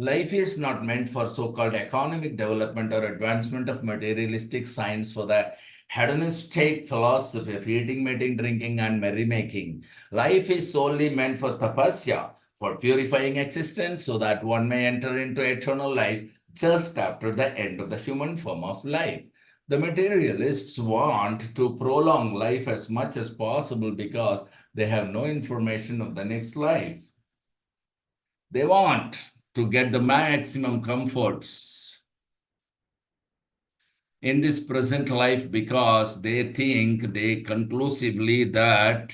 Life is not meant for so-called economic development or advancement of materialistic science for the hedonistic philosophy of eating, mating, drinking, and merrymaking. Life is solely meant for tapasya, for purifying existence so that one may enter into eternal life just after the end of the human form of life. The materialists want to prolong life as much as possible because they have no information of the next life. They want to get the maximum comforts in this present life because they think they conclusively that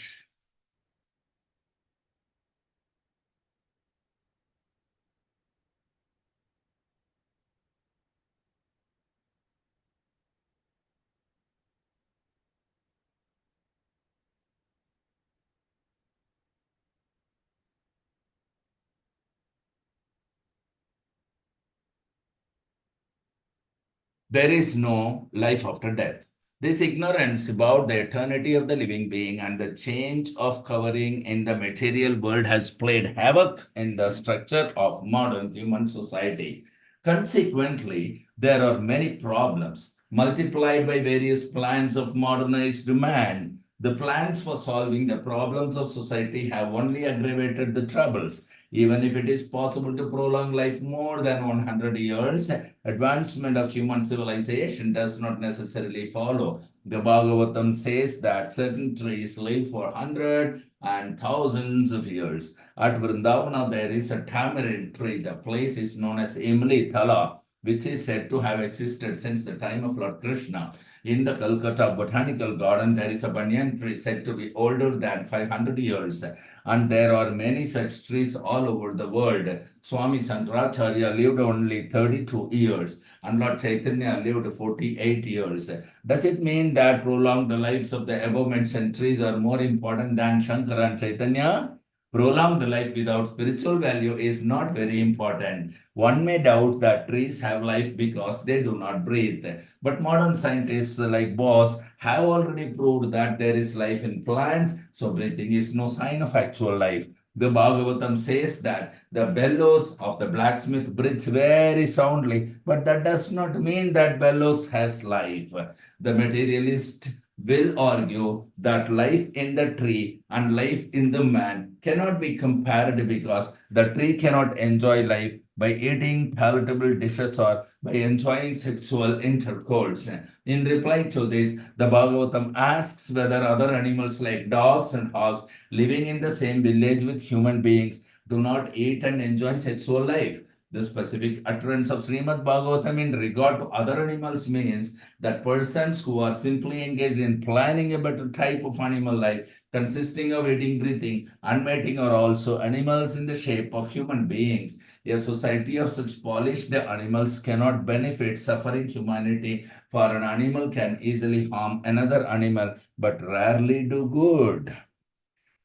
there is no life after death. This ignorance about the eternity of the living being and the change of covering in the material world has played havoc in the structure of modern human society. Consequently, there are many problems multiplied by various plans of modernized man. The plans for solving the problems of society have only aggravated the troubles. Even if it is possible to prolong life more than 100 years, advancement of human civilization does not necessarily follow. The Bhagavatam says that certain trees live for hundreds and thousands of years. At Vrindavana, there is a tamarind tree. The place is known as Imli Thala, which is said to have existed since the time of Lord Krishna. In the Calcutta Botanical Garden, there is a banyan tree said to be older than 500 years. And there are many such trees all over the world. Swami Sankaracharya lived only 32 years and Lord Chaitanya lived 48 years. Does it mean that prolonged lives of the above mentioned trees are more important than Shankara and Chaitanya? Prolonged life without spiritual value is not very important. One may doubt that trees have life because they do not breathe. But modern scientists like Bose have already proved that there is life in plants, so breathing is no sign of actual life. The Bhagavatam says that the bellows of the blacksmith breathes very soundly, but that does not mean that bellows has life. The materialist will argue that life in the tree and life in the man cannot be compared because the tree cannot enjoy life by eating palatable dishes or by enjoying sexual intercourse. In reply to this, the Bhagavatam asks whether other animals like dogs and hogs living in the same village with human beings do not eat and enjoy sexual life. The specific utterance of Srimad Bhagavatam in regard to other animals means that persons who are simply engaged in planning a better type of animal life consisting of eating, breathing, and mating are also animals in the shape of human beings. A society of such polished animals cannot benefit suffering humanity, for an animal can easily harm another animal but rarely do good.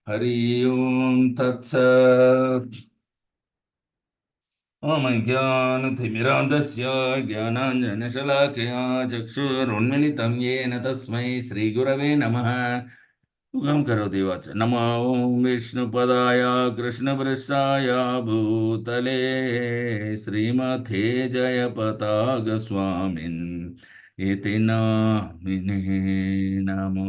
Hari Om Tat Sat. ॐ ज्ञानतिमिरान्धस्य ज्ञानाञ्जनशलाकया चक्षुरुन्मिलितं येन तस्मै श्रीगुरवे नमः उगं करोति watch नमो विष्णुपदाय कृष्णवृषाय भूतले श्रीमते जयपताकस्वामिन् इति नामिने नमो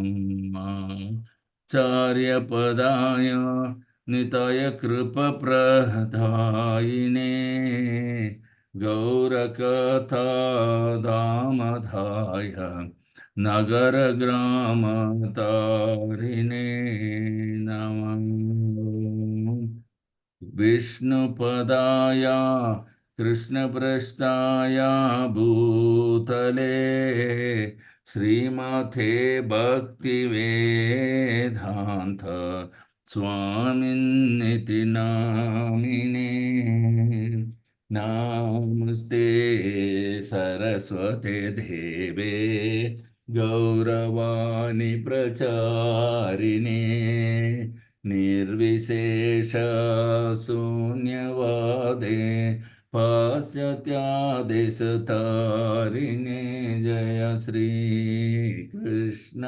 आचार्यपदाय निताय कृपप्रदायिने गौरकथादामधाय नगरग्रामतारिणे नमः विष्णुपदाय कृष्णपृष्ठाय भूतले श्रीमते भक्तिवेदान्त स्वामिन्निति नामिने नमस्ते सरस्वते देवे गौरवाणी प्रचारिणे निर्विशेष शून्यवादे पाश्चात्यादेशतारिणे जय श्री कृष्ण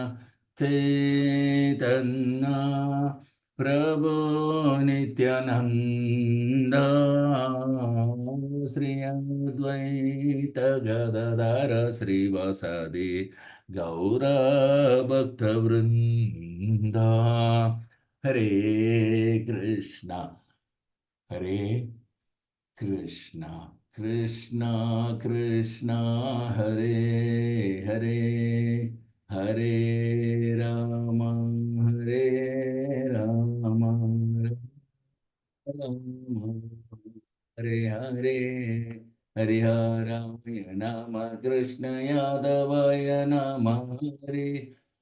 चैतन्य प्रभो Nityanand Sri Advaita Gadadara Srivasadi Gaura Bhakta Vrinda. Hare Krishna, Hare Krishna, Krishna Krishna, Hare Hare, Hare Rama, Hare Rama, Rama Hare Hare, Hariharaya Nama, Krishna Yadavaya Nama, Hare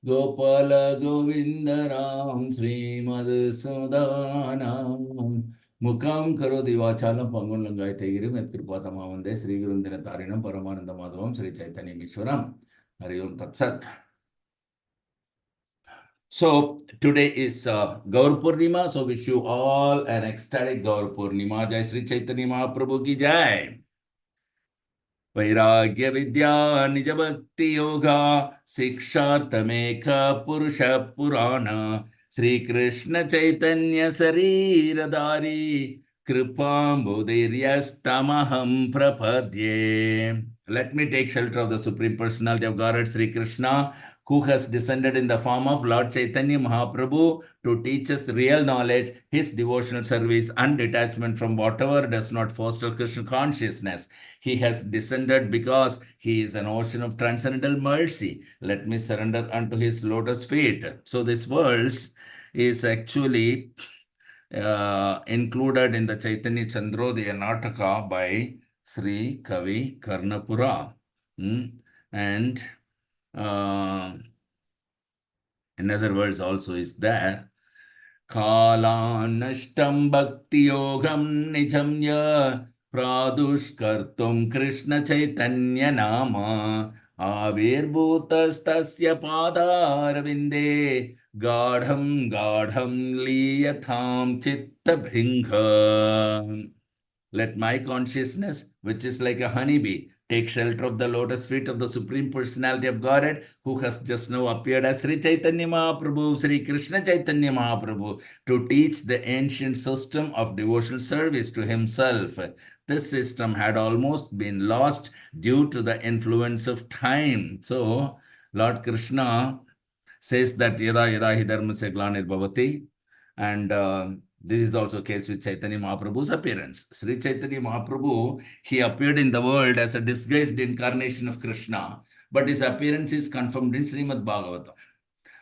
Gopala Govinda Ram, Sri Madhusudanam. Mukam Karodi Vachalam Pangulangai Tegirim Etkripatamavande, Sri Gurundina Tarinam, Paramananda Madhavam, Sri Chaitanya Mishwaram. Hariom Tatsat. So today is Gaur Purnima. So wish you all an ecstatic Gaur Purnima. Jai Sri Chaitanya Mahaprabhu ki Jai. वैराग्य विद्या निज भक्ति योगा शिक्षार्थमेक पुरुष पुराण श्री कृष्ण चैतन्य शरीरधारी कृपाम्बुधिर्यस्तमहं प्रपद्ये. Let me take shelter of the Supreme Personality of Godhead, Sri Krishna, who has descended in the form of Lord Chaitanya Mahaprabhu to teach us real knowledge, his devotional service, and detachment from whatever does not foster Krishna consciousness. He has descended because he is an ocean of transcendental mercy. Let me surrender unto his lotus feet. So this verse is actually included in the Chaitanya Chandrodaya Nataka by Sri Kavi Karnapura. And in other words also is there. Kalanashtam bhakti yogam nijamya pradushkartum Krishna Chaitanya nama avirbhutastasya padarvinde gadham gadham liyatham chitta bhringa. Let my consciousness, which is like a honeybee, take shelter of the lotus feet of the Supreme Personality of Godhead, who has just now appeared as Sri Chaitanya Mahaprabhu, Sri Krishna Chaitanya Mahaprabhu, to teach the ancient system of devotional service to himself. This system had almost been lost due to the influence of time. So, Lord Krishna says that yada yada hi dharmasya glanir bhavati, and this is also case with Chaitanya Mahaprabhu's appearance. Sri Chaitanya Mahaprabhu, he appeared in the world as a disguised incarnation of Krishna, but his appearance is confirmed in Srimad Bhagavatam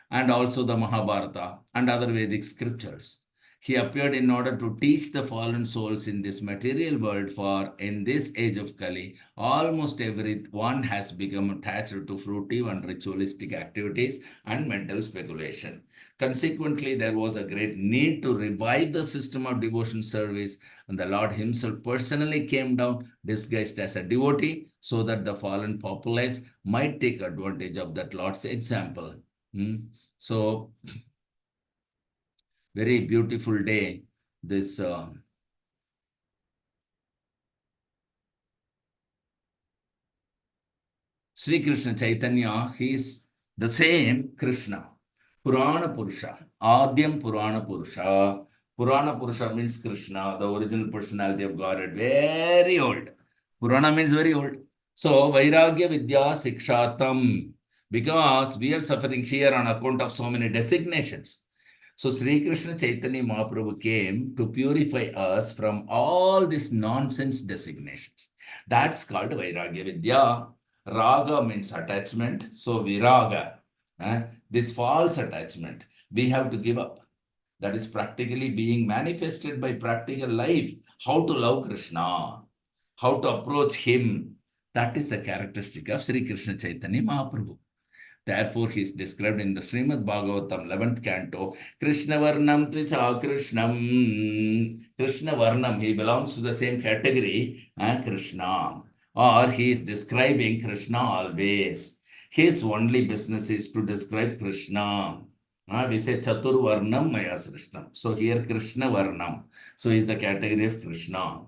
and also the Mahabharata and other Vedic scriptures. He appeared in order to teach the fallen souls in this material world, for in this age of Kali, almost everyone has become attached to fruitive and ritualistic activities and mental speculation. Consequently, there was a great need to revive the system of devotion service, and the Lord himself personally came down disguised as a devotee so that the fallen populace might take advantage of that Lord's example. So, very beautiful day. This Sri Krishna Chaitanya, he is the same Krishna. Purana Purusha, Adyam Purana Purusha. Purana Purusha means Krishna, the original personality of Godhead, very old. Purana means very old. So, Vairagya Vidya Sikshatam, because we are suffering here on account of so many designations. So Sri Krishna Chaitanya Mahaprabhu came to purify us from all these nonsense designations. That's called Vairagya Vidya. Raga means attachment. So Viraga, this false attachment, we have to give up. That is practically being manifested by practical life. How to love Krishna, how to approach him. That is the characteristic of Sri Krishna Chaitanya Mahaprabhu. Therefore, he is described in the Srimad Bhagavatam 11th canto, Krishna Varnam Tvicha Krishnam. Krishna Varnam, he belongs to the same category, Krishna. Or he is describing Krishna always. His only business is to describe Krishna. We say Chatur Varnam Maya Krishnam. So here Krishna Varnam. So he is the category of Krishna.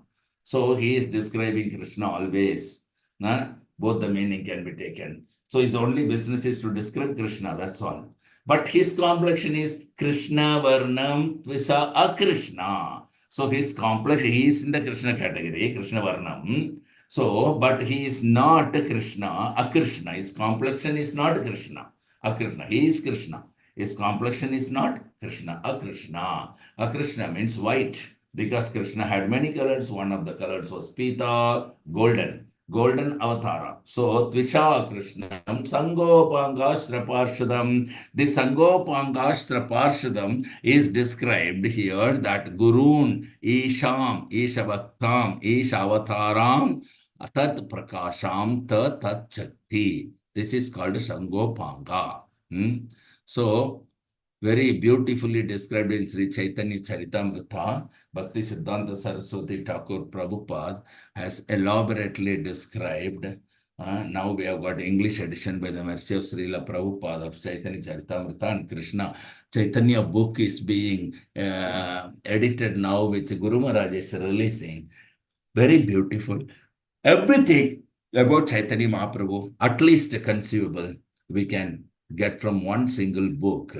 So he is describing Krishna always. Both the meaning can be taken. So his only business is to describe Krishna, that's all. But his complexion is Krishna Varnam Tvisa Akrishna. So his complex, he is in the Krishna category, Krishna Varnam. So, but he is not Krishna, Akrishna. His complexion is not Krishna, Akrishna. He is Krishna. His complexion is not Krishna, Akrishna. Akrishna means white because Krishna had many colors. One of the colors was Pita, golden avatara. So, Tvisha Krishnam, Sangopanga Sraparshadam. The Sangopanga Sraparshadam is described here that Gurun, Isham, Ishabhaktam, Ishavataram, Tat Prakasham, Tat Chakti. This is called Sangopanga. So, very beautifully described in Sri Chaitanya Charitamrita. Bhakti Siddhanta Saraswati Thakur Prabhupada has elaborately described. Now we have got English edition by the mercy of Srila Prabhupada of Chaitanya Charitamrita, and Krishna Chaitanya book is being edited now, which Guru Maharaj is releasing. Very beautiful. Everything about Chaitanya Mahaprabhu, at least conceivable, we can get from one single book.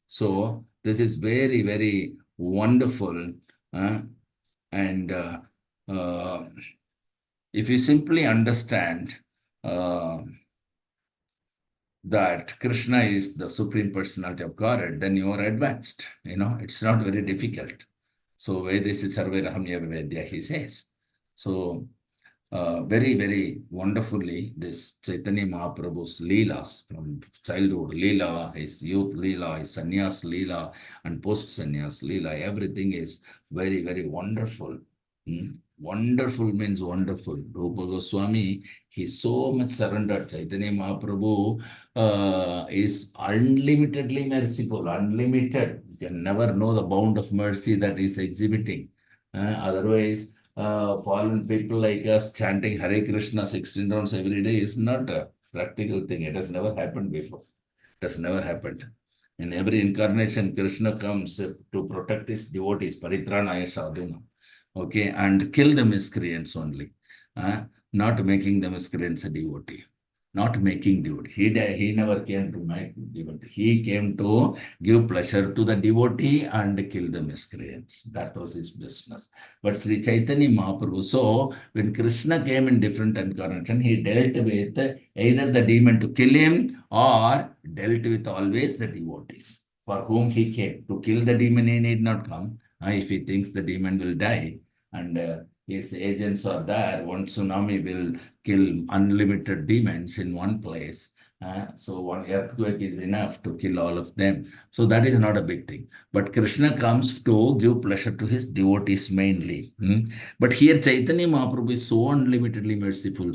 So this is very, very wonderful. And if you simply understand that Krishna is the Supreme Personality of Godhead, then you are advanced. It's not very difficult. So Vedisi Sarve Rahamya Vedya, he says. So very, very wonderfully, this Chaitanya Mahaprabhu's Leelas from childhood, Leela, his youth Leela, his Sannyas Leela, and post-Sannyas Leela, everything is very, very wonderful. Wonderful means wonderful. Rupa Goswami, he's so much surrendered. Chaitanya Mahaprabhu is unlimitedly merciful, unlimited. You can never know the bound of mercy that he's exhibiting. Otherwise, fallen people like us chanting Hare Krishna 16 rounds every day is not a practical thing. It has never happened before. It has never happened. In every incarnation, Krishna comes to protect his devotees, Paritranaya Sadhuna, okay, and kill the miscreants only, not making the miscreants a devotee. Not making devotee. He never came to make devotee. He came to give pleasure to the devotee and kill the miscreants. That was his business. But Sri Chaitanya Mahaprabhu, so when Krishna came in different incarnation, he dealt with either the demon to kill him or dealt with always the devotees for whom he came. To kill the demon, he need not come. If he thinks the demon will die and his agents are there, one tsunami will kill unlimited demons in one place. So one earthquake is enough to kill all of them. So that is not a big thing. But Krishna comes to give pleasure to his devotees mainly. But here Chaitanya Mahaprabhu is so unlimitedly merciful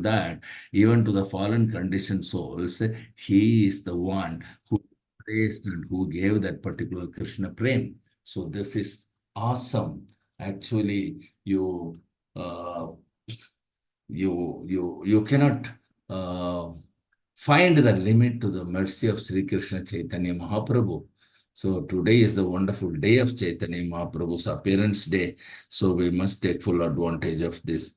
that even to the fallen conditioned souls, he is the one who praised and who gave that particular Krishna prem. So this is awesome. Actually, you cannot find the limit to the mercy of Sri Krishna Chaitanya Mahaprabhu. So today is the wonderful day of Chaitanya Mahaprabhu's appearance day. So we must take full advantage of this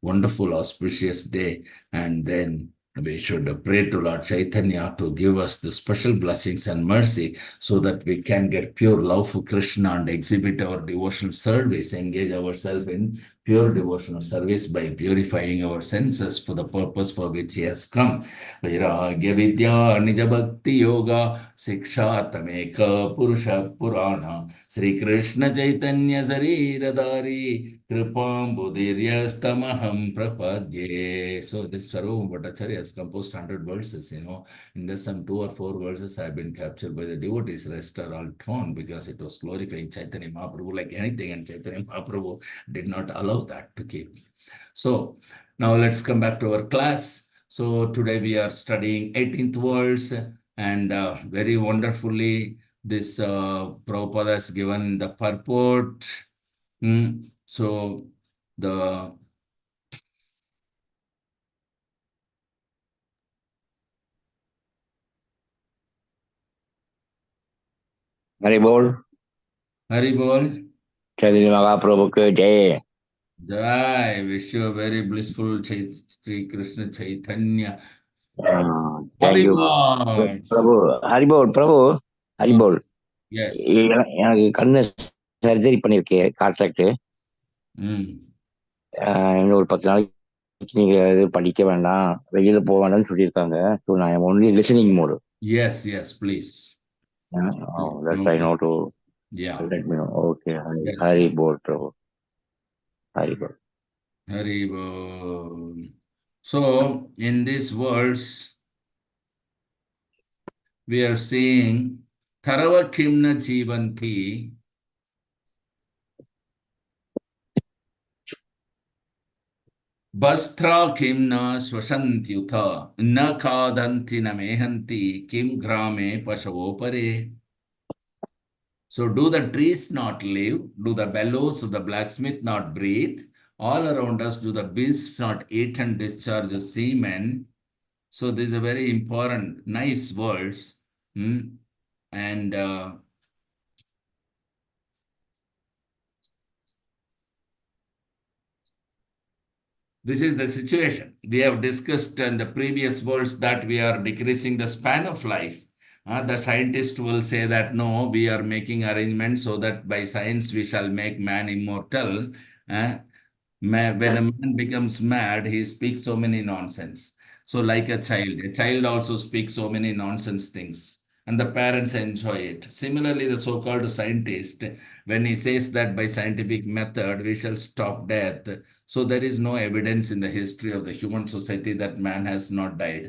wonderful auspicious day, and then we should pray to Lord Chaitanya to give us the special blessings and mercy so that we can get pure love for Krishna and exhibit our devotional service, engage ourselves in pure devotional service by purifying our senses for the purpose for which he has come. Vairagya Vidya Nija Bhakti Yoga Siksha Tameka Purusha Purana Sri Krishna Chaitanya Saridadari Kripam Budhiryastamaham Prapadye. So this Sarvam Bhattacharya has composed 100 verses, In this, some 2 or 4 verses have been captured by the devotees. Rest are all torn because it was glorifying Chaitanya Mahaprabhu like anything, and Chaitanya Mahaprabhu did not allow that to keep. So now let's come back to our class. So today we are studying 18th verse, and very wonderfully this Prabhupada has given the purport. So the Hari Bol, Chaitanya Mahaprabhu ke Jai. Jai, wish you a very blissful Sri Krishna Chaitanya. Thank you, Haribol. Prabhu. Hari Bol, Prabhu. Hari Bol. Yes. எனக்கு கண்ணு surgery பண்ணியிருக்கேன் contract. Mm. இன்னும் ஒரு 10 நாளைக்கு நீங்க இது படிக்க வேண்டாம், வெளியில போக வேண்டாம்னு சொல்லியிருக்காங்க. ஸோ நான் only listening mode. Yes, yes, please. That I Okay. know to Yeah. let me know. Okay, Yes. Hari Bol, Prabhu. Hari Bol. Hari Bol. So, in these words, we are seeing Tharava Kimna Jivanti. Bastra kim na swashantyutha, na kadanti na mehanti, kim grame pashavopare. So do the trees not live? Do the bellows of the blacksmith not breathe? All around us, do the beasts not eat and discharge semen? So these are very important, nice words. And this is the situation. We have discussed in the previous words that we are decreasing the span of life. The scientist will say that no, we are making arrangements so that by science we shall make man immortal. When a man becomes mad, he speaks so many nonsense. So, like a child also speaks so many nonsense things, and the parents enjoy it. Similarly, the so called scientist, when he says that by scientific method we shall stop death, so there is no evidence in the history of the human society that man has not died.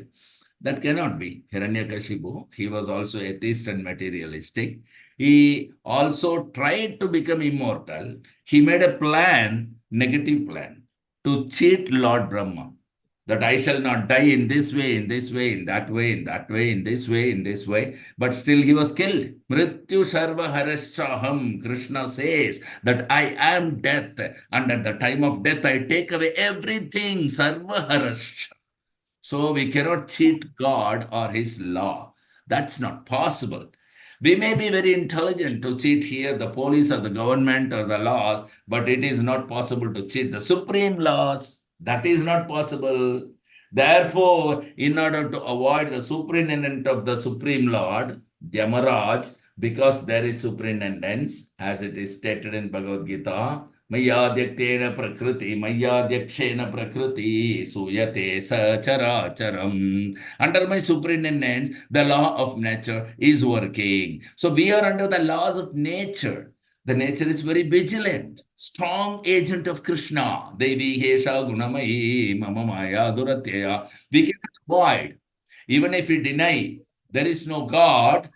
That cannot be. Hiranyakashipu, he was also atheist and materialistic. He also tried to become immortal. He made a plan, negative plan, to cheat Lord Brahma. That I shall not die in this way, in this way, in that way, in that way, in this way, in this way. But still he was killed. Mrityu sarva haraschaham. Krishna says that I am death. And at the time of death, I take away everything. Sarva harascha. So we cannot cheat God or His law. That's not possible. We may be very intelligent to cheat here the police or the government or the laws, but it is not possible to cheat the supreme laws. That is not possible. Therefore, in order to avoid the superintendent of the Supreme Lord, Yamaraj, because there is superintendence, as it is stated in Bhagavad Gita, Mayadyaktena prakriti, Mayadyakshena prakriti, Suyate sacharacharam. Under my superintendence, the law of nature is working. So we are under the laws of nature. The nature is very vigilant, strong agent of Krishna. Devi Hesha Gunamayi Mama Maya Duratyaya. We cannot avoid. Even if we deny there is no God,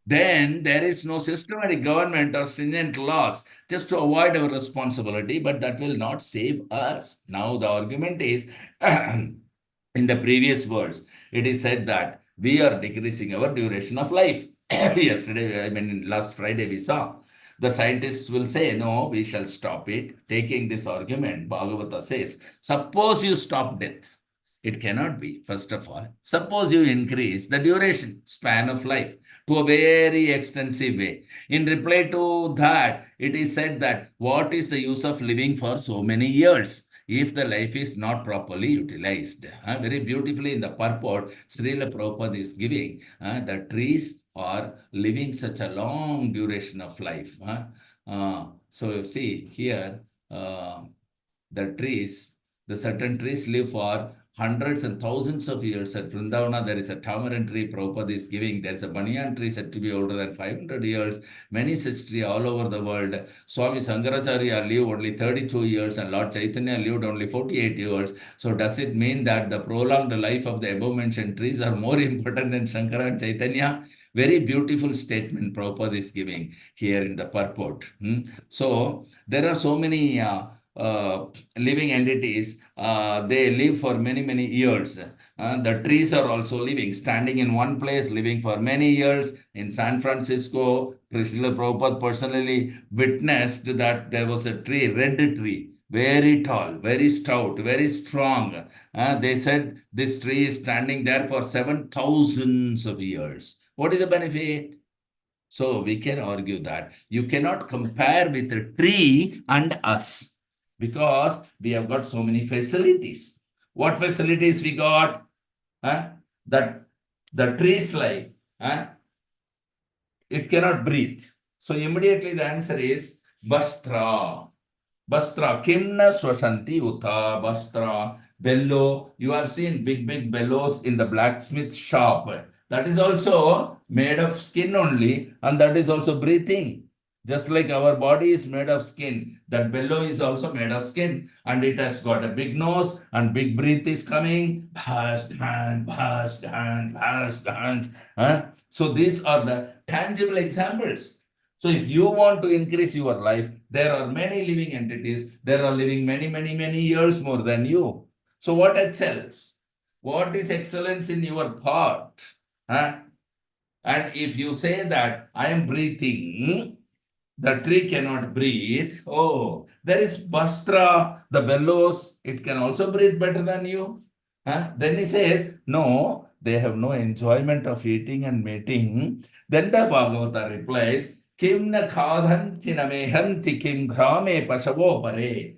then there is no systematic government or stringent laws just to avoid our responsibility, but that will not save us. Now, the argument is in the previous words, it is said that we are decreasing our duration of life. Yesterday, I mean, last Friday, we saw the scientists will say, no, we shall stop it. Taking this argument, Bhagavata says, suppose you stop death. It cannot be, first of all. Suppose you increase the duration, span of life to a very extensive way. In reply to that, it is said that what is the use of living for so many years if the life is not properly utilized? Very beautifully in the purport, Srila Prabhupada is giving the trees are living such a long duration of life. So you see here, the trees, the certain trees live for hundreds and thousands of years. At Vrindavana, there is a tamarind tree Prabhupada is giving. There is a banyan tree said to be older than 500 years. Many such trees all over the world. Swami Sankaracharya lived only 32 years and Lord Chaitanya lived only 48 years. So does it mean that the prolonged life of the above mentioned trees are more important than Shankara and Chaitanya? Very beautiful statement Prabhupada is giving here in the purport. So there are so many living entities, they live for many, many years. The trees are also living, standing in one place, living for many years. In San Francisco, Srila Prabhupada personally witnessed that there was a tree, red tree, very tall, very stout, very strong. They said this tree is standing there for 7,000 of years. What is the benefit? So we can argue that you cannot compare with a tree and us because we have got so many facilities. What facilities we got? That the tree's life, it cannot breathe. So immediately the answer is Bastra. Bastra. Kimna swashanti uta bastra. Bellow. You have seen big bellows in the blacksmith shop. That is also made of skin only, and that is also breathing. Just like our body is made of skin, that bellow is also made of skin, and it has got a big nose and big breath is coming. Bhast, hand, bhast, hand, bhast, hand. So these are the tangible examples. So if you want to increase your life, there are many living entities. There are living many years more than you. So what excels? What is excellence in your part? Huh? And if you say that I am breathing, the tree cannot breathe. Oh, there is Bastra, the bellows. It can also breathe better than you. Then he says, no, they have no enjoyment of eating and mating. Then the Bhagavata replies, Kim na khadhanti na mehanti kim grame pasavo pare.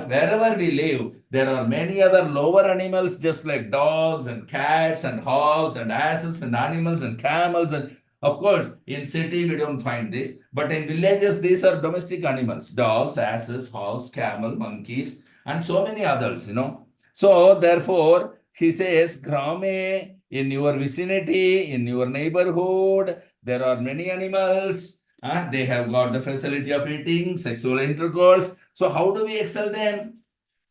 Wherever we live, there are many other lower animals just like dogs and cats and hogs and asses and animals and camels and of course, in city we don't find this, but in villages these are domestic animals: dogs, asses, hogs, camel, monkeys, and so many others. So therefore, he says, Grame, in your vicinity, in your neighborhood, there are many animals. They have got the facility of eating, sexual intercourse. So how do we excel them?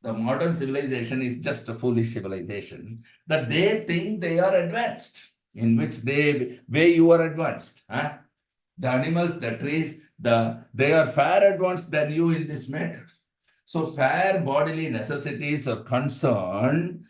The modern civilization is just a foolish civilization that they think they are advanced, in which way you are advanced. The animals, the trees, they are far advanced than you in this matter. So far bodily necessities are concerned,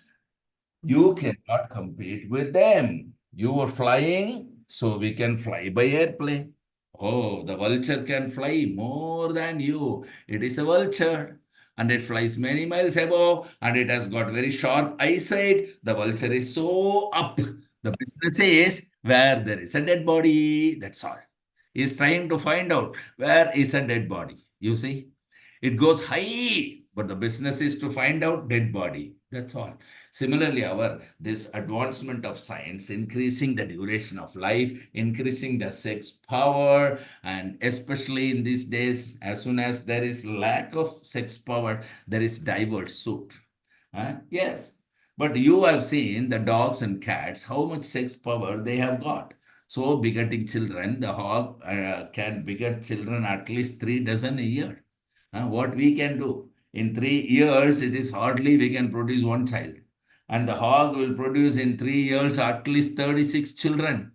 you cannot compete with them. You are flying, so we can fly by airplane. Oh, the vulture can fly more than you. It is a vulture and it flies many miles above and it has got very sharp eyesight. The vulture is so up. The business is where there is a dead body. That's all. He is trying to find out where is a dead body. You see, it goes high, but the business is to find out dead body. That's all. Similarly, our this advancement of science, increasing the duration of life, increasing the sex power, and especially in these days, as soon as there is lack of sex power, there is divorce suit. Yes, but you have seen the dogs and cats, how much sex power they have got. So begetting children, the hog can beget children at least 3 dozen a year. What we can do in 3 years, it is hardly we can produce one child, and the hog will produce in 3 years at least 36 children.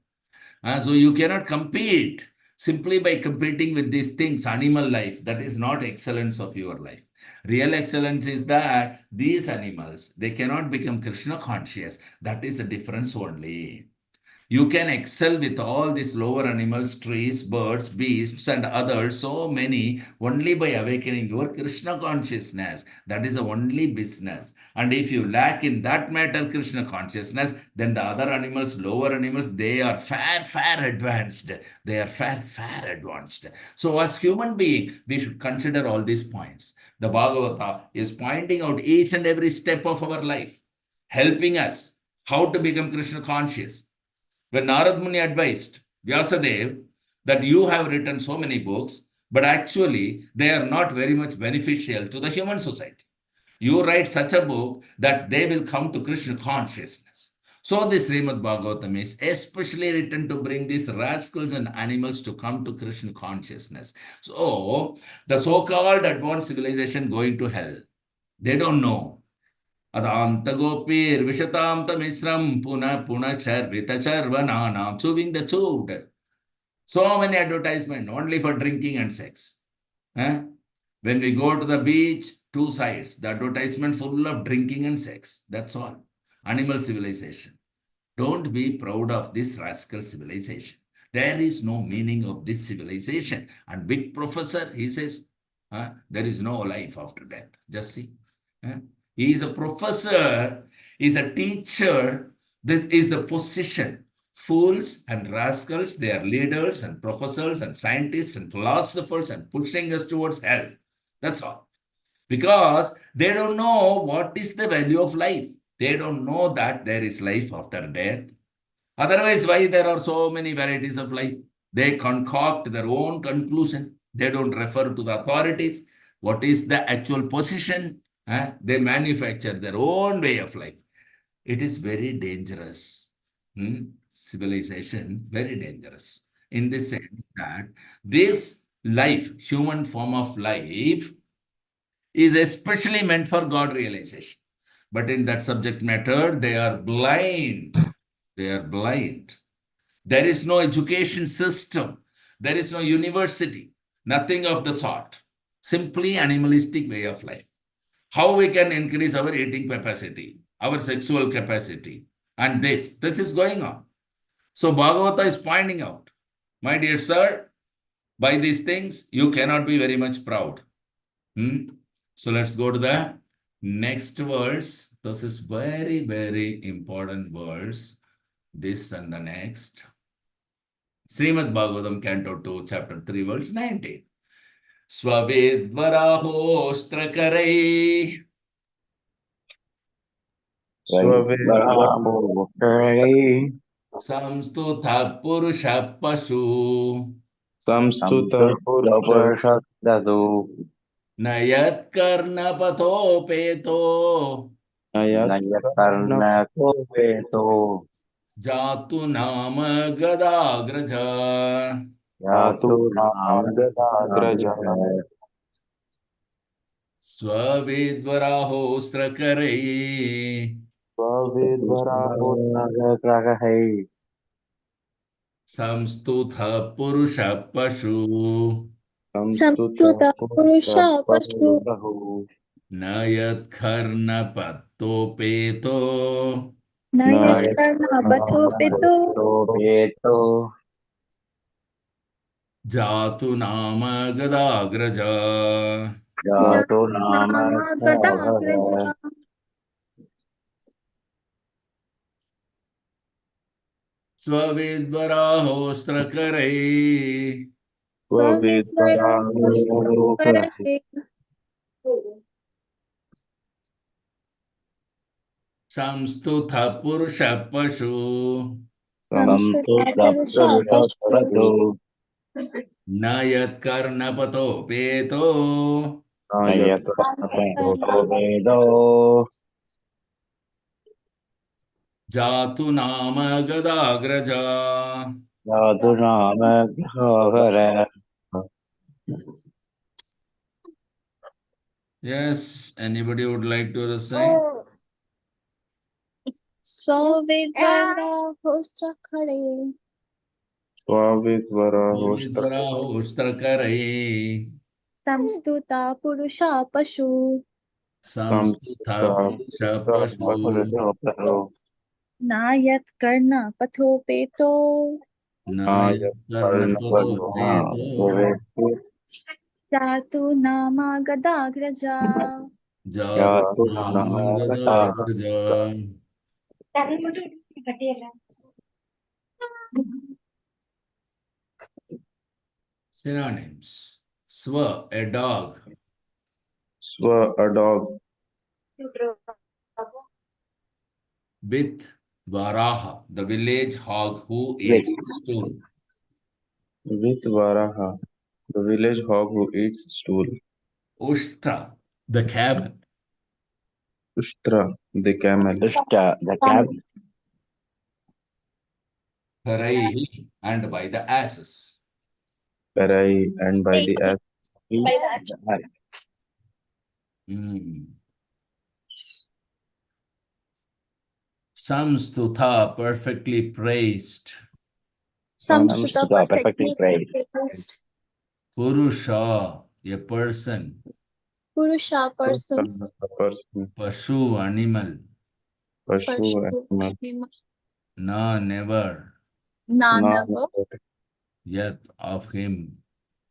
So you cannot compete simply by competing with these things, animal life. That is not excellence of your life. Real excellence is that these animals, they cannot become Krishna conscious. That is the difference only. You can excel with all these lower animals, trees, birds, beasts, and others, so many, only by awakening your Krishna consciousness. That is the only business. And if you lack in that matter Krishna consciousness, then the other animals, lower animals, they are far advanced. They are far advanced. So as human being, we should consider all these points. The Bhagavata is pointing out each and every step of our life, helping us how to become Krishna conscious. When Narad Muni advised Vyasadev that you have written so many books, but actually they are not very much beneficial to the human society. You write such a book that they will come to Krishna consciousness. So this Srimad Bhagavatam is especially written to bring these rascals and animals to come to Krishna consciousness. So the so-called advanced civilization going to hell, they don't know. Adantagopir Vishatam Tamisram Puna Puna Charvita Charvananam, chewing the chewed. So many advertisements only for drinking and sex. When we go to the beach, two sides, the advertisement full of drinking and sex. That's all. Animal civilization. Don't be proud of this rascal civilization. There is no meaning of this civilization. And big professor, he says, there is no life after death. Just see. He is a professor, he is a teacher. This is the position. Fools and rascals, they are leaders and professors and scientists and philosophers and pushing us towards hell. That's all. Because they don't know what is the value of life. They don't know that there is life after death. Otherwise, why there are so many varieties of life? They concoct their own conclusion. They don't refer to the authorities. What is the actual position? They manufacture their own way of life. It is very dangerous. Civilization, very dangerous in the sense that this life, human form of life, is especially meant for God realization. But in that subject matter, they are blind. They are blind. There is no education system. There is no university. Nothing of the sort. Simply animalistic way of life. How we can increase our eating capacity, our sexual capacity, and this is going on. So Bhagavata is pointing out, my dear sir, by these things you cannot be very much proud. So let's go to the next verse. This is very, very important verse. This and the next. Srimad Bhagavatam, Canto 2, Chapter 3, verse 19. Svavedvarahostrakarei samstutha purusha pashu संस्तुतः पुरुषः nayat karnapathopeto न यत्कर्णको jatu nama gadagraja. यातु नामगदाग्रजः Svavedvarahostrakarei स्वविद्वराहो samstutha purusha pashu संस्तुतः संस्तुतः पुरुषः पशु पुरुषः nayat karnapathopeto न न यत्कर्णपथोपेतो jatu nama gadagraja. नाम गदाग्रजा Svavidvarahostrakarei स्वविद्वराहो स्वविद्वराहोस्तकरणे samstutha purusha pashu संस्तुतः पुरुषः पशु nayat karnapathopeto न यत्कर्णको jatu nama gadagraja. Yes, anybody would like to recite? स्वविद्वराहोस्तकरणे स्वविद्वराहो Svavidvarahostrakarei संस्तुतः पुरुषः पशु samstutha purusha pashu न यत्कर्णपथोपेतो nayat karnapathopeto जातु नाम गदाग्रजा jatu nama gadagraja. Synonyms. Swa, a dog. स्व a dog With Varaha, the village hog who eats stool. with Varaha, the village hog who eats stool. Ushtra, the cabin. Ushtra, the camel. Paraihi, and by the asses. Parai, and by the ass. Samstutha, perfectly praised. संस्तुतः perfectly praised Purusha, a person. Purusha person A person. Pashu, animal. Pashu, animal. Na, never. Na Na, never Yet, of him.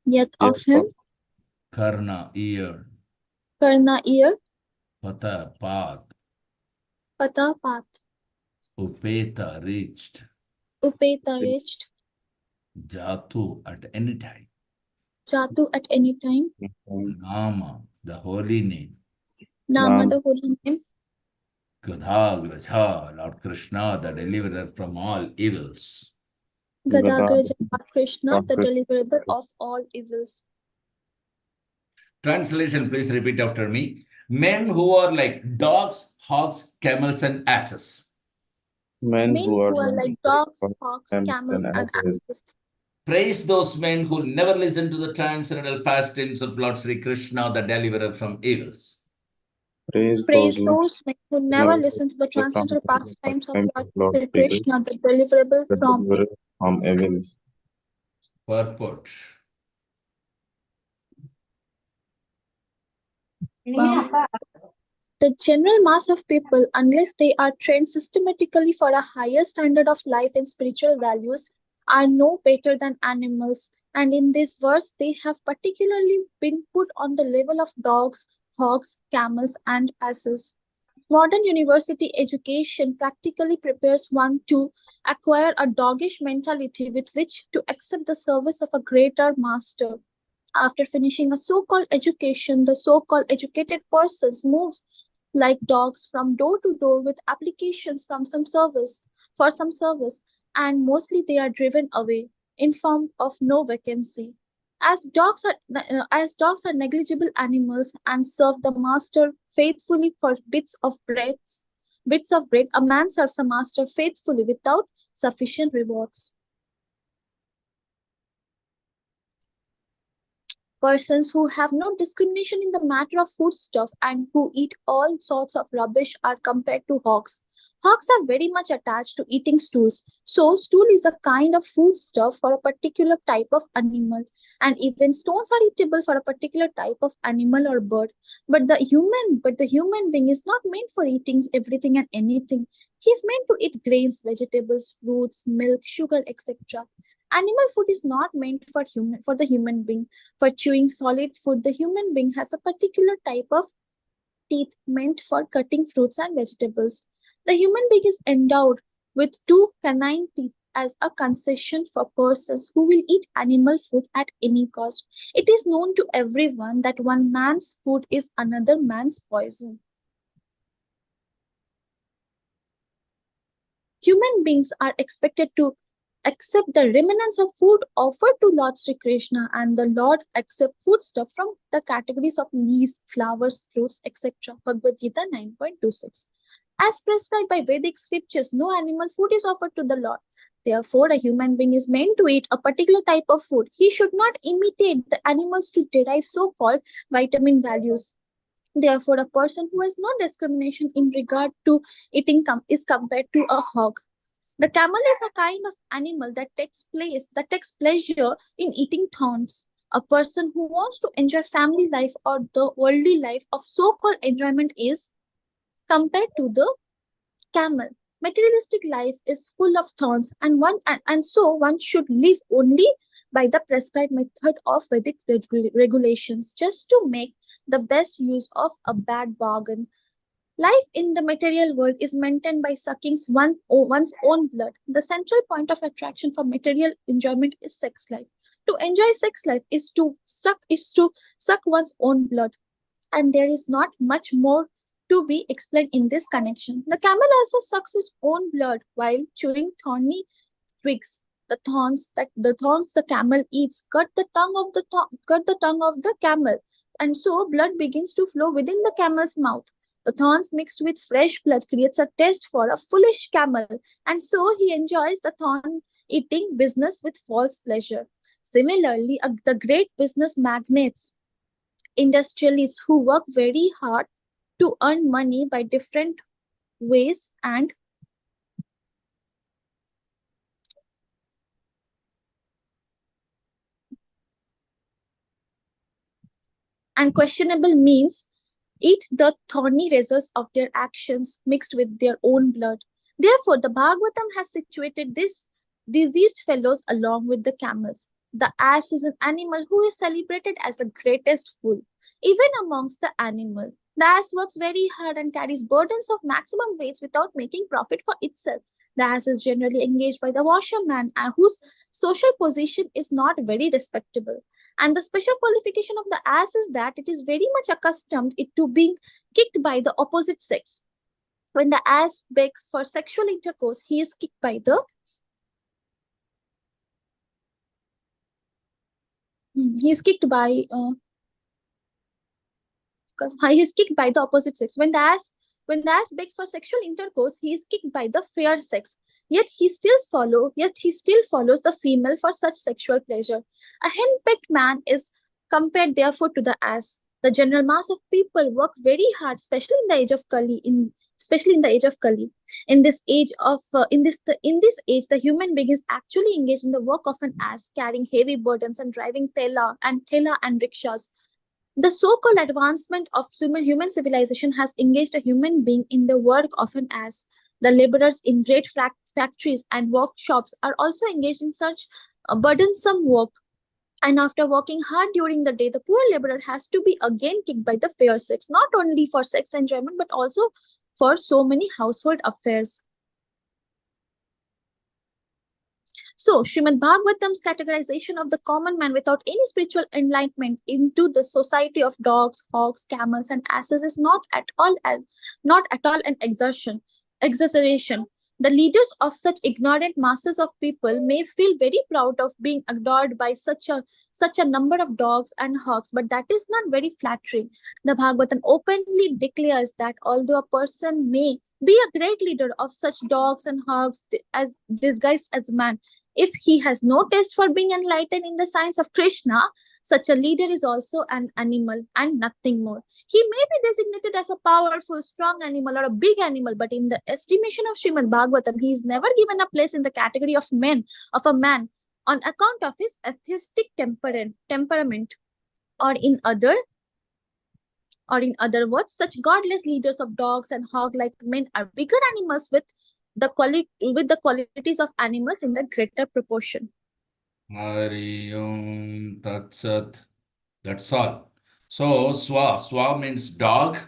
yet of Yes, him Karna, ear. Karna ear Pata, path. Pata path Upeta, reached. Upeta reached Jatu, at any time. Jatu at any time Nama, the holy name. Nama the holy name Gadhagraja, Lord Krishna, the deliverer from all evils. Gadagraja Krishna the Krishna. deliverer of all evils. Translation, please repeat after me. Men who are like dogs, hogs, camels, and asses. Men Men who are who are like dogs, hawks, camels camels, and and asses. asses. Praise those men who never listen to the transcendental pastimes of Lord Sri Krishna, the deliverer from evils. Praise Praise those men those men who who never never listen to the the transcendental transcendental pastimes of pastimes Lord of Lord Sri Sri Krishna, Krishna, the deliverable the from deliverer from evils. Purport. the general mass of people, unless they are trained systematically for a higher standard of life and spiritual values, are no better than animals. And in this verse, they have particularly been put on the level of dogs, hogs, camels, and asses. Modern university education practically prepares one to acquire a doggish mentality with which to accept the service of a greater master. After finishing a so-called education, the so-called educated persons move like dogs from door to door with applications from some service for some service, and mostly they are driven away, informed of no vacancy. As dogs are negligible animals and serve the master faithfully for bits of bread, a man serves a master faithfully without sufficient rewards. Persons who have no discrimination in the matter of foodstuff and who eat all sorts of rubbish are compared to hogs. Hogs are very much attached to eating stools. So, stool is a kind of foodstuff for a particular type of animal, and even stones are eatable for a particular type of animal or bird. But the human being is not meant for eating everything and anything. He is meant to eat grains, vegetables, fruits, milk, sugar, etc. Animal food is not meant for the human being. For chewing solid food, the human being has a particular type of teeth meant for cutting fruits and vegetables. The human being is endowed with two canine teeth as a concession for persons who will eat animal food at any cost. It is known to everyone that one man's food is another man's poison. Human beings are expected to accept the remnants of food offered to Lord Sri Krishna, and the Lord accept foodstuff from the categories of leaves, flowers, fruits, etc. Bhagavad Gita 9.26. As prescribed by Vedic scriptures, no animal food is offered to the Lord. Therefore, a human being is meant to eat a particular type of food. He should not imitate the animals to derive so-called vitamin values. Therefore, a person who has no discrimination in regard to eating is compared to a hog. The camel is a kind of animal that takes pleasure in eating thorns. A person who wants to enjoy family life or the worldly life of so-called enjoyment is compared to the camel. Materialistic life is full of thorns, and so one should live only by the prescribed method of Vedic regulations, just to make the best use of a bad bargain. Life in the material world is maintained by sucking one's own blood. The central point of attraction for material enjoyment is sex life. To enjoy sex life is to suck one's own blood, and there is not much more to be explained in this connection. The camel also sucks its own blood while chewing thorny twigs. The thorns the camel eats cut the tongue of the camel, and so blood begins to flow within the camel's mouth. The thorns mixed with fresh blood creates a taste for a foolish camel, and so he enjoys the thorn eating business with false pleasure. Similarly, the great business magnates, industrialists who work very hard to earn money by different ways and questionable means eat the thorny results of their actions mixed with their own blood. Therefore, the Bhagavatam has situated these diseased fellows along with the camels. The ass is an animal who is celebrated as the greatest fool, even amongst the animal. The ass works very hard and carries burdens of maximum weights without making profit for itself. The ass is generally engaged by the washerman, and whose social position is not very respectable. And the special qualification of the ass is that it is very much accustomed to being kicked by the opposite sex. When the ass begs for sexual intercourse, he is kicked by the he is kicked by he is kicked by the opposite sex. When the ass begs for sexual intercourse, he is kicked by the fair sex. Yet he still follows the female for such sexual pleasure. A henpecked man is compared therefore to the ass. The general mass of people work very hard, especially in the age of Kali. In this age, the human being is actually engaged in the work of an ass, carrying heavy burdens and driving tela and rickshaws. The so-called advancement of human civilization has engaged a human being in the work of an ass. The laborers in great factories and workshops are also engaged in such burdensome work. And after working hard during the day, the poor laborer has to be again kicked by the fair sex, not only for sex enjoyment, but also for so many household affairs. So, Srimad Bhagavatam's categorization of the common man without any spiritual enlightenment into the society of dogs, hogs, camels, and asses is not at all an exaggeration. The leaders of such ignorant masses of people may feel very proud of being adored by such a number of dogs and hogs, but that is not very flattering. The Bhagavatam openly declares that although a person may be a great leader of such dogs and hogs as disguised as a man, if he has no taste for being enlightened in the science of Krishna, such a leader is also an animal and nothing more. He may be designated as a powerful, strong animal or a big animal, but in the estimation of Srimad Bhagavatam, he is never given a place in the category of a man, on account of his atheistic temperament, or in other words, such godless leaders of dogs and hog-like men are bigger animals with the qualities of animals in the greater proportion. Hari Om Tat Sat. That's all. So swa means dog,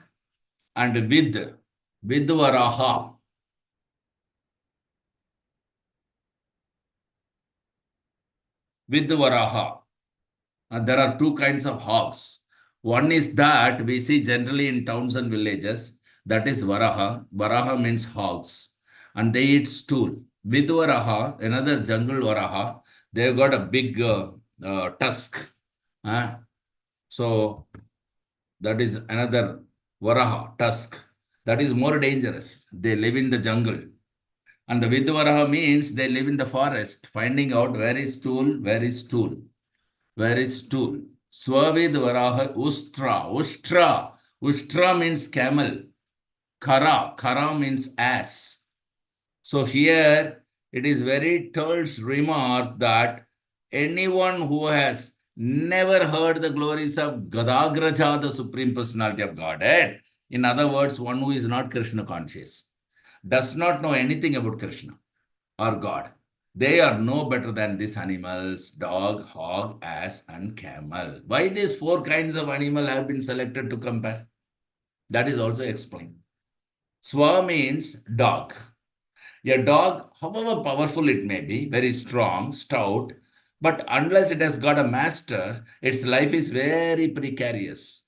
and with varaha. With varaha. There are two kinds of hogs. One is that we see generally in towns and villages, that is varaha. Varaha means hogs, and they eat stool. With varaha, another jungle varaha, they've got a big tusk. So that is another varaha, tusk. That is more dangerous. They live in the jungle. And the Vidvaraha means they live in the forest, finding out where is stool. Where is stool? Swavid Varaha Ustra. Ustra means camel. Kara means ass. So here it is very terse remark that anyone who has never heard the glories of Gadagraja, the Supreme Personality of Godhead, in other words, one who is not Krishna conscious, does not know anything about Krishna or God. They are no better than these animals: dog, hog, ass, and camel. Why these four kinds of animal have been selected to compare? That is also explained. Swa means dog. A dog, however powerful it may be, very strong, stout, but unless it has got a master, its life is very precarious.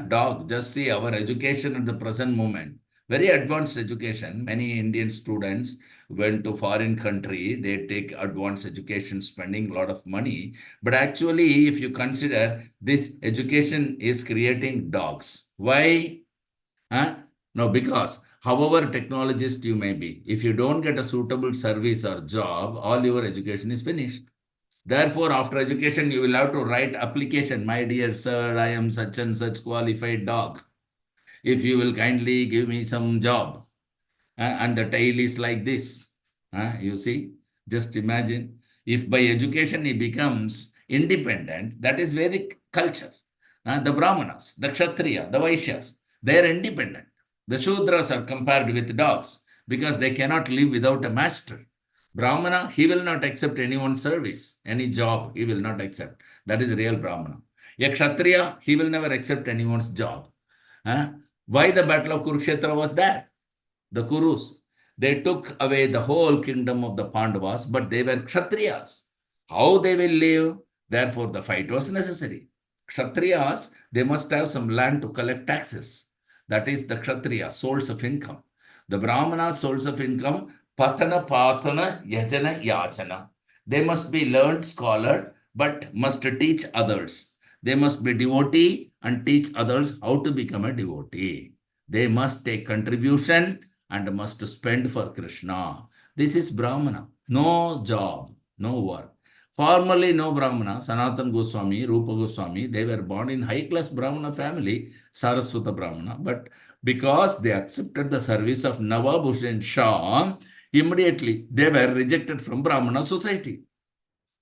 Dog, just see our education at the present moment. Very advanced education. Many Indian students went to foreign country. They take advanced education, spending a lot of money. But actually, if you consider, this education is creating dogs. Why? No, because however technologist you may be, if you don't get a suitable service or job, all your education is finished. Therefore, after education, you will have to write application. My dear sir, I am such and such qualified dog. If you will kindly give me some job. And the tail is like this. You see, just imagine if by education he becomes independent, that is Vedic culture. The Brahmanas, the Kshatriya, the Vaishyas, they are independent. The Shudras are compared with dogs because they cannot live without a master. Brahmana, he will not accept anyone's service, any job, he will not accept. That is real Brahmana. A Kshatriya, he will never accept anyone's job. Why the battle of Kurukshetra was there? The Kurus, they took away the whole kingdom of the Pandavas, but they were Kshatriyas. How they will live? Therefore, the fight was necessary. Kshatriyas, they must have some land to collect taxes. That is the Kshatriya, source of income. The Brahmana, source of income, Patana, Patana, Yajana, Yachana. They must be learned scholar, but must teach others. They must be devotee, and teach others how to become a devotee. They must take contribution and must spend for Krishna. This is Brahmana. No job, no work. Formerly, no Brahmana, Sanatan Goswami, Rupa Goswami, they were born in high-class Brahmana family, Saraswata Brahmana. But because they accepted the service of Nawab Hussain Shah, immediately they were rejected from Brahmana society.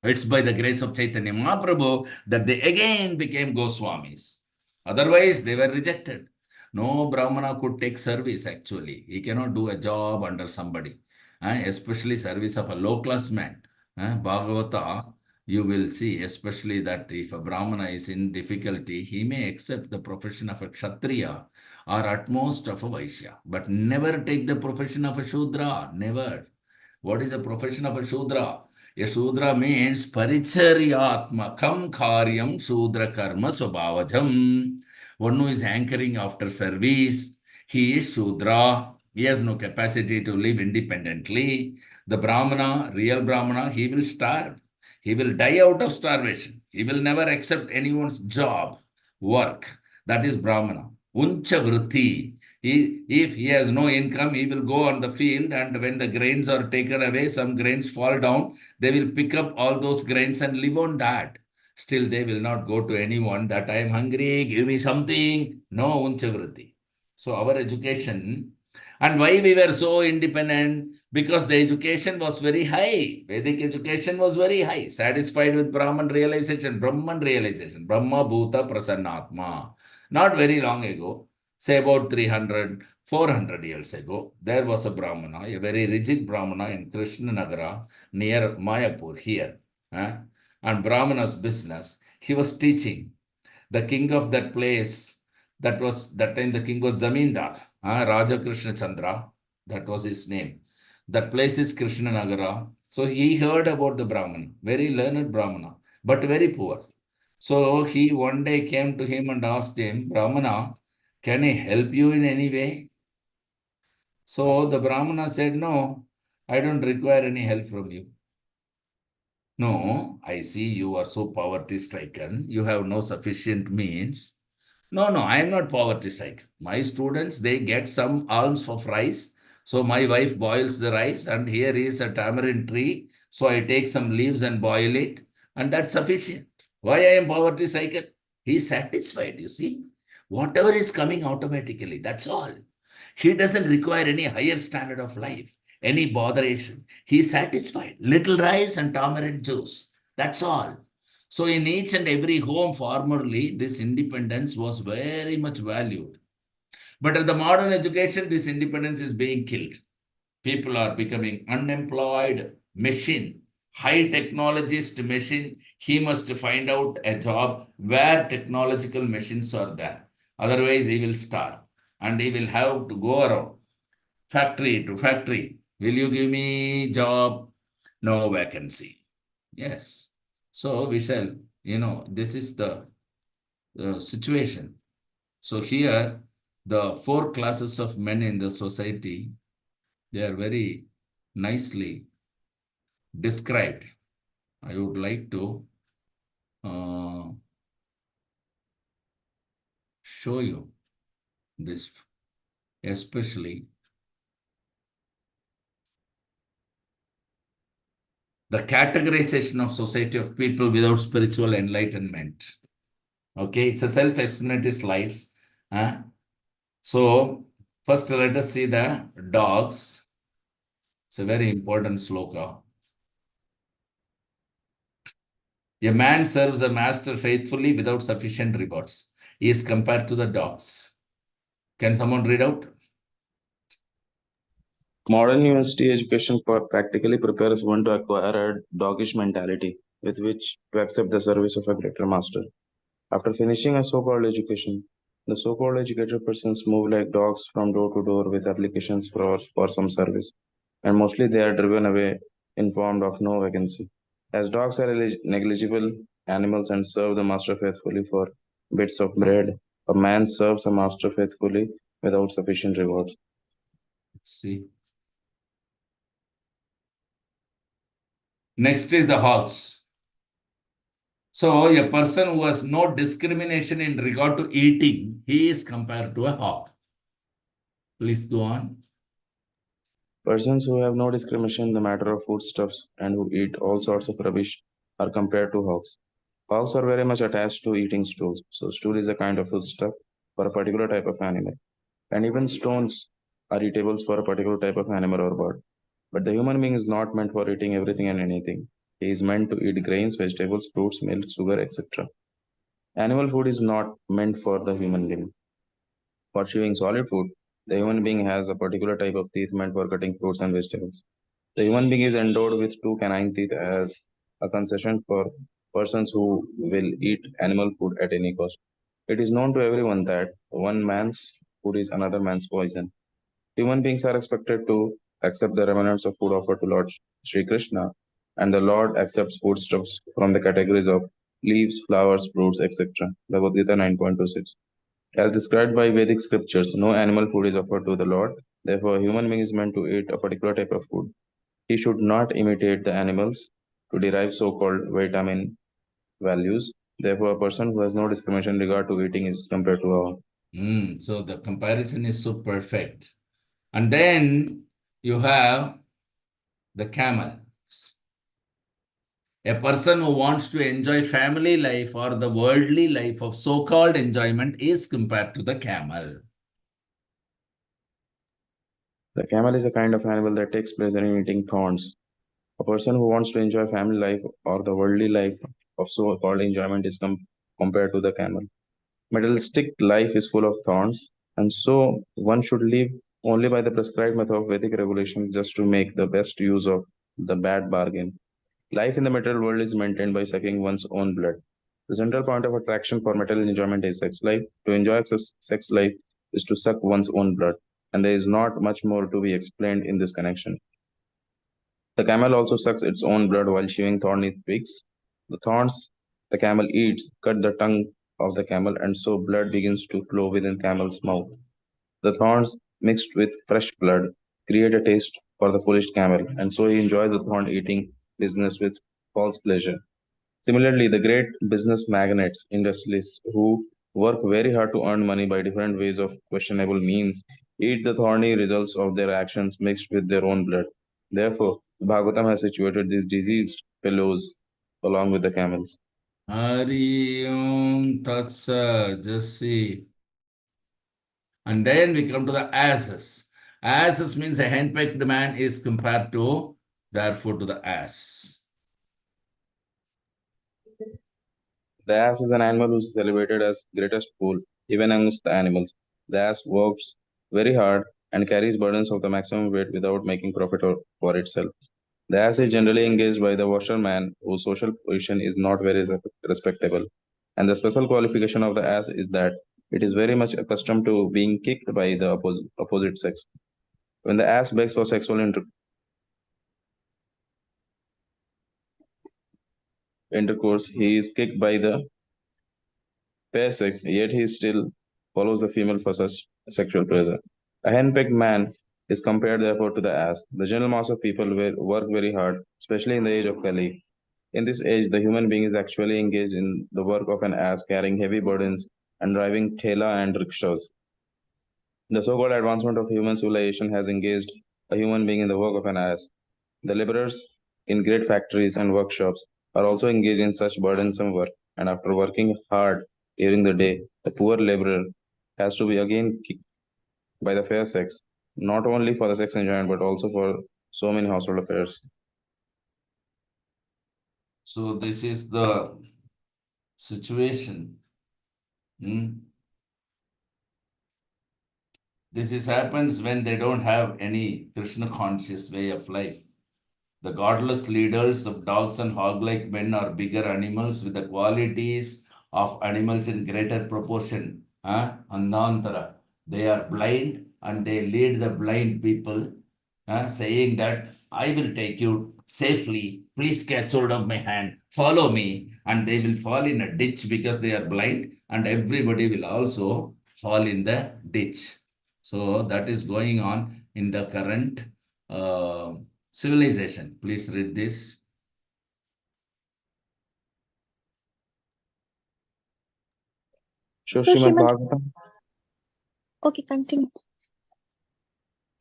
It's by the grace of Chaitanya Mahaprabhu that they again became Goswamis. Otherwise, they were rejected. No Brahmana could take service actually. He cannot do a job under somebody, especially service of a low class man. Bhagavata, you will see, especially that if a Brahmana is in difficulty, he may accept the profession of a Kshatriya or at most of a Vaishya, but never take the profession of a Shudra. Never. What is the profession of a Shudra? A Shudra means Paricharyatmakam Karyam Shudra Karma Swabhavajam. One who is hankering after service, he is Shudra. He has no capacity to live independently. The Brahmana, real Brahmana, he will starve. He will die out of starvation. He will never accept anyone's job, work. That is Brahmana. Uncha Vritti. If he has no income, he will go on the field, and when the grains are taken away, some grains fall down, they will pick up all those grains and live on that. Still, they will not go to anyone that I am hungry, give me something. No, Unchavritti. So our education, and why we were so independent? Because the education was very high. Vedic education was very high. Satisfied with Brahman realization, Brahman realization, Brahma Bhuta Prasannatma. Not very long ago, say about 300, 400 years ago, there was a Brahmana, a very rigid Brahmana in Krishnanagara near Mayapur here. And Brahmana's business, he was teaching. The king of that place, that time the king was Zamindar, Raja Krishna Chandra, that was his name. That place is Krishnanagara. So he heard about the Brahmana, very learned Brahmana, but very poor. So he one day came to him and asked him, Brahmana, can I help you in any way? So the Brahmana said, no, I don't require any help from you. No, I see you are so poverty stricken. You have no sufficient means. No, I am not poverty stricken. My students, they get some alms of rice. So my wife boils the rice, and here is a tamarind tree. So I take some leaves and boil it, and that's sufficient. Why I am poverty stricken? He is satisfied, you see. Whatever is coming automatically, that's all. He doesn't require any higher standard of life, any botheration. He is satisfied. Little rice and tamarind juice. That's all. So in each and every home formerly, this independence was very much valued. But at the modern education, this independence is being killed. People are becoming unemployed, machine, high technologist machine. He must find out a job where technological machines are there. Otherwise, he will starve and he will have to go around factory to factory. Will you give me job? No vacancy. Yes. So we shall, this is the situation. So here, the four classes of men in the society, they are very nicely described. I would like to show you this, especially the categorization of society of people without spiritual enlightenment. Okay, it's a self-explanatory slides. So first let us see the dogs. It's a very important sloka. A man serves a master faithfully without sufficient rewards. He is compared to the dogs. Can someone read out? Modern university education practically prepares one to acquire a doggish mentality with which to accept the service of a greater master. After finishing a so-called education, the so-called educated persons move like dogs from door to door with applications for some service, and mostly they are driven away informed of no vacancy. As dogs are negligible animals and serve the master faithfully for bits of bread, a man serves a master faithfully without sufficient rewards. Let's see. Next is the hogs. So a person who has no discrimination in regard to eating, he is compared to a hog. Please go on. Persons who have no discrimination in the matter of foodstuffs and who eat all sorts of rubbish are compared to hogs. Hogs are very much attached to eating stools. So stool is a kind of foodstuff for a particular type of animal. And even stones are eatables for a particular type of animal or bird. But the human being is not meant for eating everything and anything. He is meant to eat grains, vegetables, fruits, milk, sugar, etc. Animal food is not meant for the human being. For chewing solid food, the human being has a particular type of teeth meant for cutting fruits and vegetables. The human being is endowed with two canine teeth as a concession for persons who will eat animal food at any cost. It is known to everyone that one man's food is another man's poison. Human beings are expected to accept the remnants of food offered to Lord Sri Krishna, and the Lord accepts foodstuffs from the categories of leaves, flowers, fruits, etc. Bhagavad Gita 9.26. As described by Vedic scriptures, no animal food is offered to the Lord. Therefore, a human being is meant to eat a particular type of food. He should not imitate the animals to derive so-called vitamin values. Therefore, a person who has no discrimination in regard to eating is compared to a So the comparison is so perfect. And then you have the camel. A person who wants to enjoy family life or the worldly life of so-called enjoyment is compared to the camel. The camel is a kind of animal that takes pleasure in eating thorns. A person who wants to enjoy family life or the worldly life of so-called enjoyment is compared to the camel. Materialistic life is full of thorns, and so one should live only by the prescribed method of Vedic regulation just to make the best use of the bad bargain. Life in the material world is maintained by sucking one's own blood. The central point of attraction for material enjoyment is sex life. To enjoy sex life is to suck one's own blood, and there is not much more to be explained in this connection. The camel also sucks its own blood while chewing thorny twigs. The thorns the camel eats cut the tongue of the camel, and so blood begins to flow within camel's mouth. The thorns, mixed with fresh blood, create a taste for the foolish camel, and so he enjoys the thorn eating business with false pleasure. Similarly, the great business magnates, industrialists who work very hard to earn money by different ways of questionable means, eat the thorny results of their actions mixed with their own blood. Therefore, Bhagavatam has situated these diseased fellows along with the camels. Hari Om Tatsa, just see. And then we come to the asses. Asses means a henpecked man is compared to, therefore, to the ass. The ass is an animal who is celebrated as greatest fool, even amongst the animals. The ass works very hard and carries burdens of the maximum weight without making profit for itself. The ass is generally engaged by the washerman whose social position is not very respectable. And the special qualification of the ass is that it is very much accustomed to being kicked by the opposite sex. When the ass begs for sexual intercourse, he is kicked by the fair sex, yet he still follows the female for such sexual pleasure. A henpecked man is compared therefore to the ass. The general mass of people will work very hard, especially in the age of Kali. In this age, the human being is actually engaged in the work of an ass, carrying heavy burdens and driving thela and rickshaws. The so-called advancement of human civilization has engaged a human being in the work of an ass. The laborers in great factories and workshops are also engaged in such burdensome work, and after working hard during the day, the poor laborer has to be again kicked by the fair sex, not only for the sex enjoyment but also for so many household affairs. So this is the situation. This is happens when they don't have any Krishna conscious way of life. The godless leaders of dogs and hog-like men are bigger animals with the qualities of animals in greater proportion. Andantara. They are blind and they lead the blind people, saying that I will take you safely. Please catch hold of my hand. Follow me. And they will fall in a ditch because they are blind, and everybody will also fall in the ditch. So that is going on in the current civilization. Please read this. So So Srimad Shrimad, Bhagavatam, okay, continue.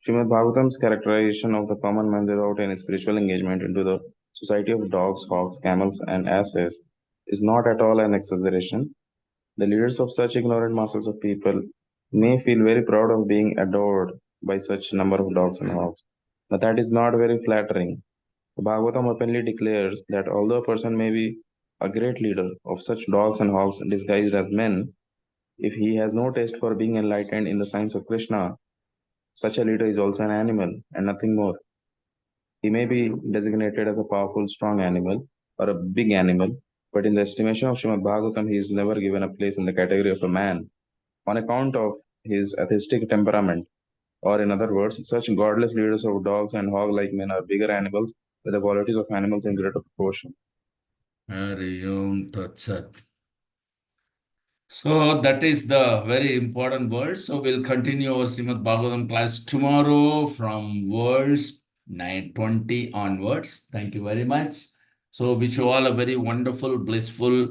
Srimad Bhagavatam's characterization of the common man without any spiritual engagement into the society of dogs, hogs, camels, and asses is not at all an exaggeration. The leaders of such ignorant masses of people may feel very proud of being adored by such number of dogs and hogs, but that is not very flattering. The Bhagavatam openly declares that although a person may be a great leader of such dogs and hogs disguised as men, if he has no taste for being enlightened in the science of Krishna, such a leader is also an animal and nothing more. He may be designated as a powerful, strong animal or a big animal, but in the estimation of Srimad Bhagavatam, he is never given a place in the category of a man on account of his atheistic temperament. Or, in other words, such godless leaders of dogs and hog like men are bigger animals with the qualities of animals in greater proportion. Hari Om Tat Sat. So that is the very important verse. So we'll continue our Srimad Bhagavatam class tomorrow from verse 920 onwards. Thank you very much. So wish you all a very wonderful, blissful,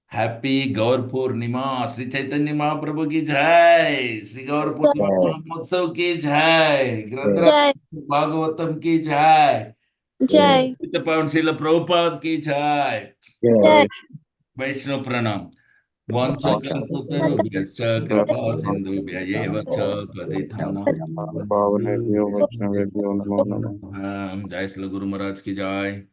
happy Gaur Purnima. Sri Chaitanya Mahaprabhu ki jai. Sri Gaur Purnima Mahotsav ki jai. Granthra Jai, Bhagavatam ki jai. Jai, Pawan Srila Prabhupada ki jai. Jai. Vaishnav Pranam. Vanchakalpatarubhyascha kripa sindhubhya eva cha patitanam Bhavanebhyo Vaishnavebhyo Namo Namaha. Jai Srila Guru Maharaj ki jai.